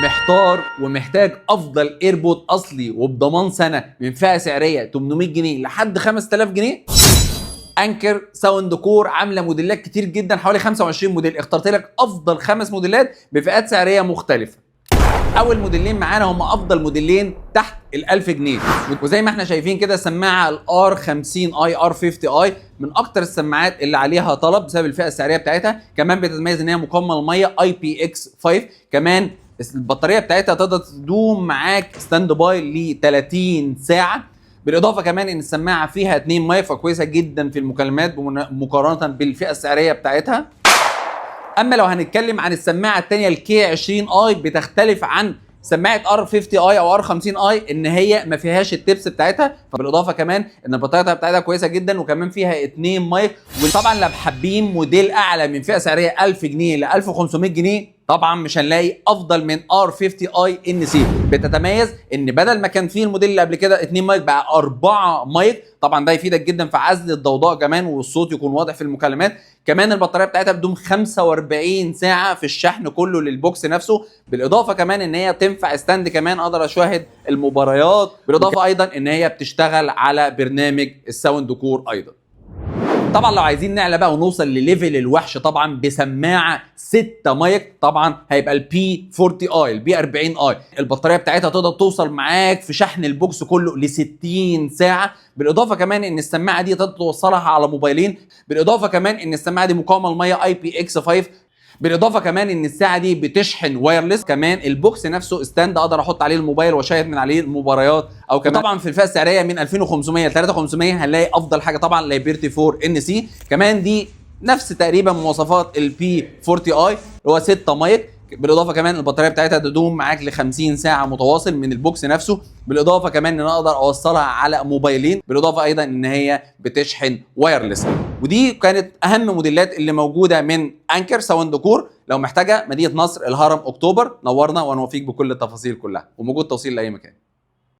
محتار ومحتاج افضل ايربود اصلي وبضمان سنه من فئه سعريه 800 جنيه لحد 5000 جنيه؟ انكر ساوند كور عامله موديلات كتير جدا، حوالي 25 موديل، اخترت لك افضل 5 موديلات بفئات سعريه مختلفه. اول موديلين معانا هم افضل موديلين تحت ال1000 جنيه، وزي ما احنا شايفين كده سماعه الار 50 اي ار 50 اي من اكتر السماعات اللي عليها طلب بسبب الفئه السعريه بتاعتها. كمان بتتميز ان هي مقاومه للميه اي بي اكس 5. كمان البطاريه بتاعتها تقدر تدوم معاك ستاند باي ل 30 ساعه. بالاضافه كمان ان السماعه فيها 2 مايك فكويسه جدا في المكالمات مقارنه بالفئه السعريه بتاعتها. اما لو هنتكلم عن السماعه الثانيه الكي 20 اي بتختلف عن سماعه ار 50 اي او ار 50 اي ان هي ما فيهاش التبس بتاعتها، فبالاضافه كمان ان البطاريه بتاعتها كويسه جدا وكمان فيها 2 مايك. وطبعا لو حابين موديل اعلى من فئه سعريه 1000 جنيه ل 1500 جنيه طبعا مش هنلاقي افضل من ار 50 اي ان سي. بتتميز ان بدل ما كان فيه الموديل اللي قبل كده 2 مايك بقى 4 مايك، طبعا ده يفيدك جدا في عزل الضوضاء كمان والصوت يكون واضح في المكالمات. كمان البطاريه بتاعتها بتدوم 45 ساعه في الشحن كله للبوكس نفسه. بالاضافه كمان ان هي تنفع ستاند، كمان اقدر اشاهد المباريات. بالاضافه ايضا ان هي بتشتغل على برنامج الساوند كور ايضا. طبعا لو عايزين نعلى بقى ونوصل لليفل الوحش طبعا بسماعه 6 مايك، طبعا هيبقى البي 40 اي البي 40 اي. البطاريه بتاعتها تقدر توصل معاك في شحن البوكس كله ل 60 ساعه. بالاضافه كمان ان السماعه دي تقدر توصلها على موبايلين. بالاضافه كمان ان السماعه دي مقاومه للميه اي بي اكس 5. بالاضافه كمان ان الساعه دي بتشحن وايرلس. كمان البوكس نفسه ستاند اقدر احط عليه الموبايل واشاهد من عليه المباريات. او كمان طبعا في الفئه السعريه من 2500 ل 3500 هنلاقي افضل حاجه طبعا ليبرتي 4 ان سي. كمان دي نفس تقريبا مواصفات البي 40 اي اللي هو 6 مايك. بالاضافه كمان البطاريه بتاعتها تدوم معاك ل 50 ساعه متواصل من البوكس نفسه. بالاضافه كمان ان انا اقدر اوصلها على موبايلين. بالاضافه ايضا ان هي بتشحن وايرلس. ودي كانت اهم موديلات اللي موجوده من انكر ساوند كور. لو محتاجه مدينه نصر، الهرم، اكتوبر، نورنا ونوفيك بكل التفاصيل كلها، وموجود توصيل لاي مكان.